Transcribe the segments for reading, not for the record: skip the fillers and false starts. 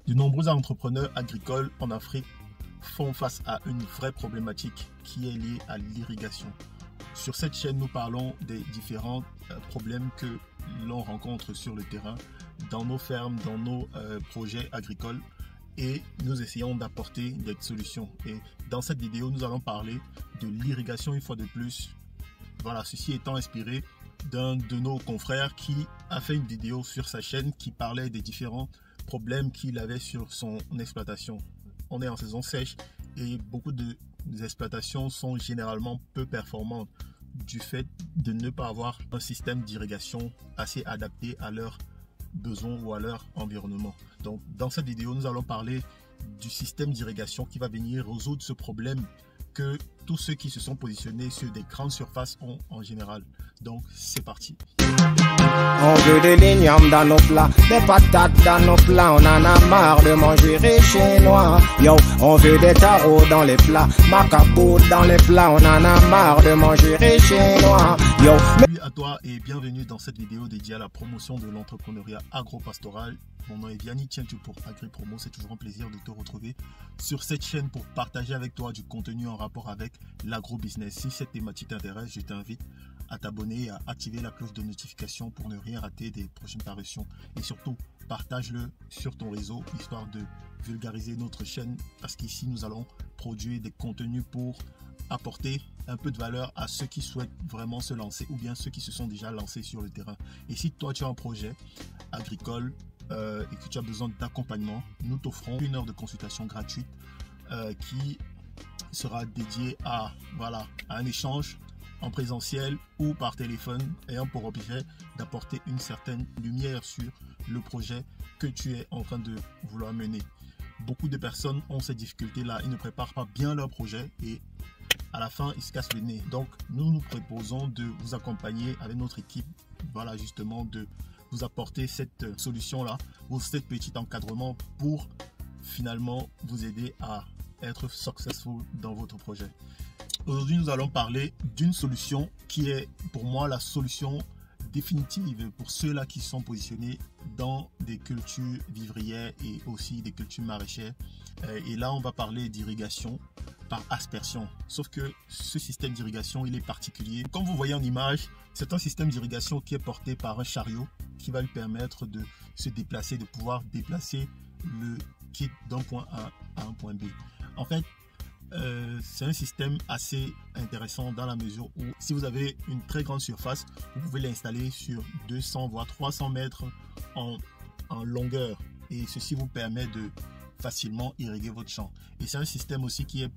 De nombreux entrepreneurs agricoles en Afrique font face à une vraie problématique qui est liée à l'irrigation. Sur cette chaîne, nous parlons des différents problèmes que l'on rencontre sur le terrain, dans nos fermes, dans nos projets agricoles, et nous essayons d'apporter des solutions. Et dans cette vidéo, nous allons parler de l'irrigation une fois de plus. Voilà, ceci étant inspiré d'un de nos confrères qui a fait une vidéo sur sa chaîne qui parlait des différents problèmes qu'il avait sur son exploitation. On est en saison sèche et beaucoup des exploitations sont généralement peu performantes du fait de ne pas avoir un système d'irrigation assez adapté à leurs besoins ou à leur environnement. Donc dans cette vidéo, nous allons parler du système d'irrigation qui va venir résoudre ce problème que tous ceux qui se sont positionnés sur des grandes surfaces ont en général. Donc c'est parti. On veut des lignes dans nos plats, des patates dans nos plats, on en a marre de manger les chinois. Yo, on veut des tarots dans les plats, macabou dans les plats, on en a marre de manger les chinois. Yo. Salut à toi et bienvenue dans cette vidéo dédiée à la promotion de l'entrepreneuriat agro-pastoral. Mon nom est Vianney, tiens-tu pour AgriPromo. C'est toujours un plaisir de te retrouver sur cette chaîne pour partager avec toi du contenu en rapport avec l'agro-business. Si cette thématique t'intéresse, je t'invite à t'abonner et à activer la cloche de notification pour ne rien rater des prochaines parutions. Et surtout, partage-le sur ton réseau, histoire de vulgariser notre chaîne, parce qu'ici, nous allons produire des contenus pour apporter un peu de valeur à ceux qui souhaitent vraiment se lancer ou bien ceux qui se sont déjà lancés sur le terrain. Et si toi, tu as un projet agricole et que tu as besoin d'accompagnement, nous t'offrons une heure de consultation gratuite qui sera dédiée à un échange en présentiel ou par téléphone, ayant pour objet d'apporter une certaine lumière sur le projet que tu es en train de vouloir mener. Beaucoup de personnes ont ces difficultés-là, ils ne préparent pas bien leur projet et à la fin, ils se cassent le nez. Donc, nous nous proposons de vous accompagner avec notre équipe, justement, de vous apporter cette solution-là, ou cet petit encadrement pour finalement vous aider à être successful dans votre projet. Aujourd'hui, nous allons parler d'une solution qui est pour moi la solution définitive pour ceux-là qui sont positionnés dans des cultures vivrières et aussi des cultures maraîchères. Et là, on va parler d'irrigation par aspersion. Sauf que ce système d'irrigation, il est particulier. Comme vous voyez en image, c'est un système d'irrigation qui est porté par un chariot qui va lui permettre de se déplacer, de pouvoir déplacer le kit d'un point A à un point B. En fait, c'est un système assez intéressant dans la mesure où si vous avez une très grande surface, vous pouvez l'installer sur 200 voire 300 mètres en longueur et ceci vous permet de facilement irriguer votre champ. Et c'est un système aussi qui est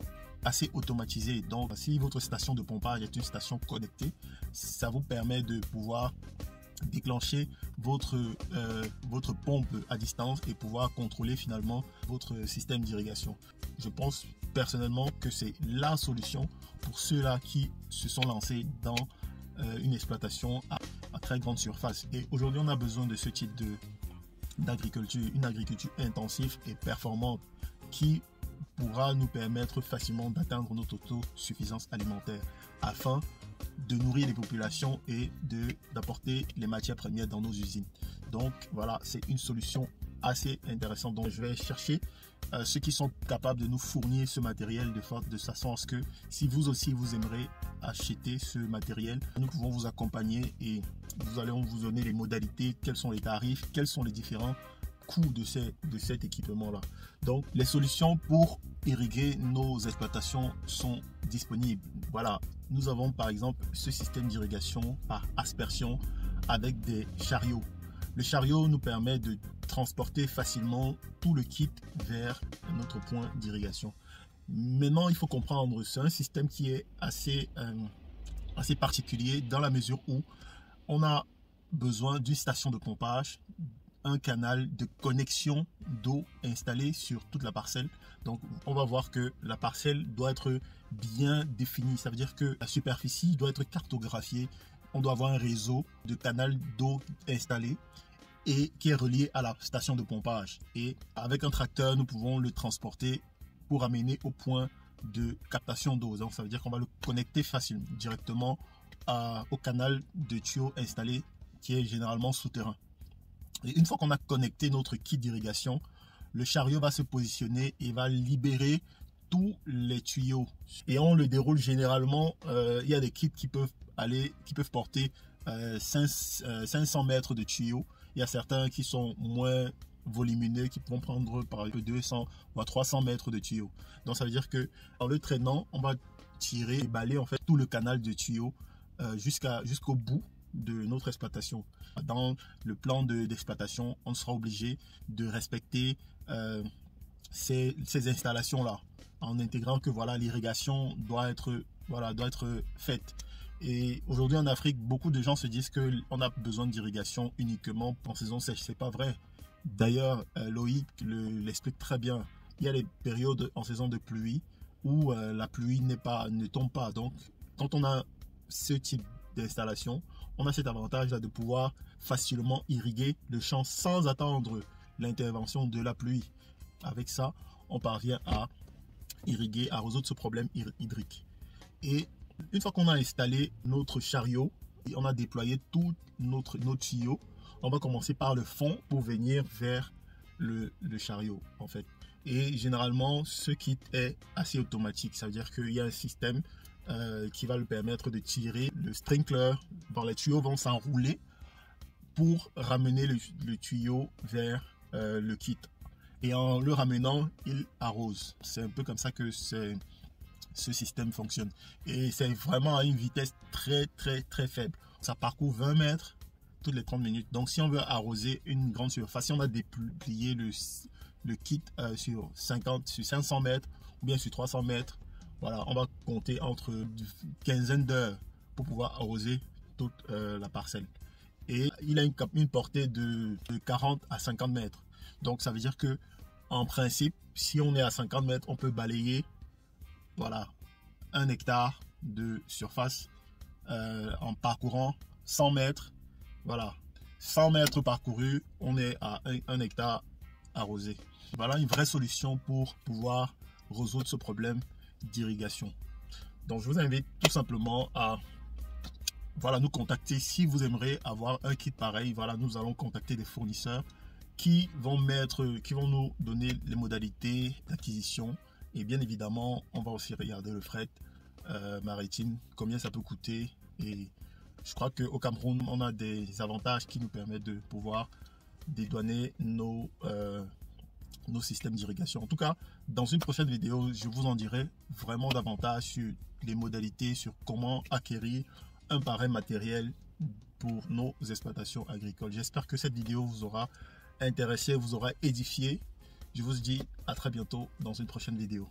assez automatisé. Donc si votre station de pompage est une station connectée, ça vous permet de pouvoir déclencher votre pompe à distance et pouvoir contrôler finalement votre système d'irrigation. Je pense personnellement que c'est la solution pour ceux-là qui se sont lancés dans une exploitation à très grande surface. Et aujourd'hui, on a besoin de ce type d'agriculture, une agriculture intensive et performante qui pourra nous permettre facilement d'atteindre notre autosuffisance alimentaire afin de nourrir les populations et d'apporter les matières premières dans nos usines. Donc voilà, c'est une solution assez intéressante. Donc je vais chercher ceux qui sont capables de nous fournir ce matériel de façon à ce que si vous aussi vous aimerez acheter ce matériel, nous pouvons vous accompagner et nous allons vous donner les modalités, quels sont les tarifs, quels sont les différents coûts de cet équipement là. Donc les solutions pour irriguer nos exploitations sont disponibles. Voilà, nous avons par exemple ce système d'irrigation par aspersion avec des chariots. Le chariot nous permet de transporter facilement tout le kit vers notre point d'irrigation. Maintenant, il faut comprendre, c'est un système qui est assez particulier dans la mesure où on a besoin d'une station de pompage, un canal de connexion d'eau installé sur toute la parcelle. Donc on va voir que la parcelle doit être bien définie. Ça veut dire que la superficie doit être cartographiée. On doit avoir un réseau de canal d'eau installé et qui est relié à la station de pompage. Et avec un tracteur, nous pouvons le transporter pour amener au point de captation d'eau. Donc ça veut dire qu'on va le connecter facilement directement au canal de tuyaux installé qui est généralement souterrain. Et une fois qu'on a connecté notre kit d'irrigation, le chariot va se positionner et va libérer tous les tuyaux. Et on le déroule généralement, il y a des kits qui peuvent porter 500 mètres de tuyaux. Il y a certains qui sont moins volumineux, qui vont prendre par exemple 200 ou 300 mètres de tuyaux. Donc ça veut dire que en le traînant, on va tirer et balayer en fait tout le canal de tuyaux jusqu'au bout de notre exploitation. Dans le plan d'exploitation, on sera obligé de respecter ces installations là, en intégrant que voilà, l'irrigation doit être faite. Et aujourd'hui en Afrique, beaucoup de gens se disent qu'on a besoin d'irrigation uniquement en saison sèche. C'est pas vrai. D'ailleurs, Loïc l'explique très bien. Il y a les périodes en saison de pluie où la pluie ne tombe pas. Donc, quand on a ce type d'installation, on a cet avantage là de pouvoir facilement irriguer le champ sans attendre l'intervention de la pluie. Avec ça, on parvient à irriguer, à résoudre ce problème hydrique. Et une fois qu'on a installé notre chariot, et on a déployé tout notre tuyau, on va commencer par le fond pour venir vers le chariot en fait. Et généralement, ce kit est assez automatique. Ça veut dire qu'il y a un système qui va le permettre de tirer le sprinkler. Dans les tuyaux vont s'enrouler pour ramener le tuyau vers le kit. Et en le ramenant, il arrose. C'est un peu comme ça que ce système fonctionne. Et c'est vraiment à une vitesse très faible. Ça parcourt 20 mètres toutes les 30 minutes. Donc si on veut arroser une grande surface, si on a déplié le kit sur 500 mètres ou bien sur 300 mètres, voilà, on va compter entre une quinzaine d'heures pour pouvoir arroser toute la parcelle. Et il a une portée de 40 à 50 mètres. Donc ça veut dire que en principe, si on est à 50 mètres, on peut balayer voilà, 1 hectare de surface en parcourant 100 mètres. Voilà, 100 mètres parcourus, on est à 1 hectare arrosé. Voilà une vraie solution pour pouvoir résoudre ce problème d'irrigation. Donc je vous invite tout simplement à nous contacter si vous aimeriez avoir un kit pareil. Voilà, nous allons contacter des fournisseurs qui vont nous donner les modalités d'acquisition. Et bien évidemment, on va aussi regarder le fret maritime, combien ça peut coûter. Et je crois qu'au Cameroun, on a des avantages qui nous permettent de pouvoir dédouaner nos systèmes d'irrigation. En tout cas, dans une prochaine vidéo, je vous en dirai vraiment davantage sur les modalités, sur comment acquérir un pareil matériel pour nos exploitations agricoles. J'espère que cette vidéo vous aura intéressé, vous aura édifié. Je vous dis à très bientôt dans une prochaine vidéo.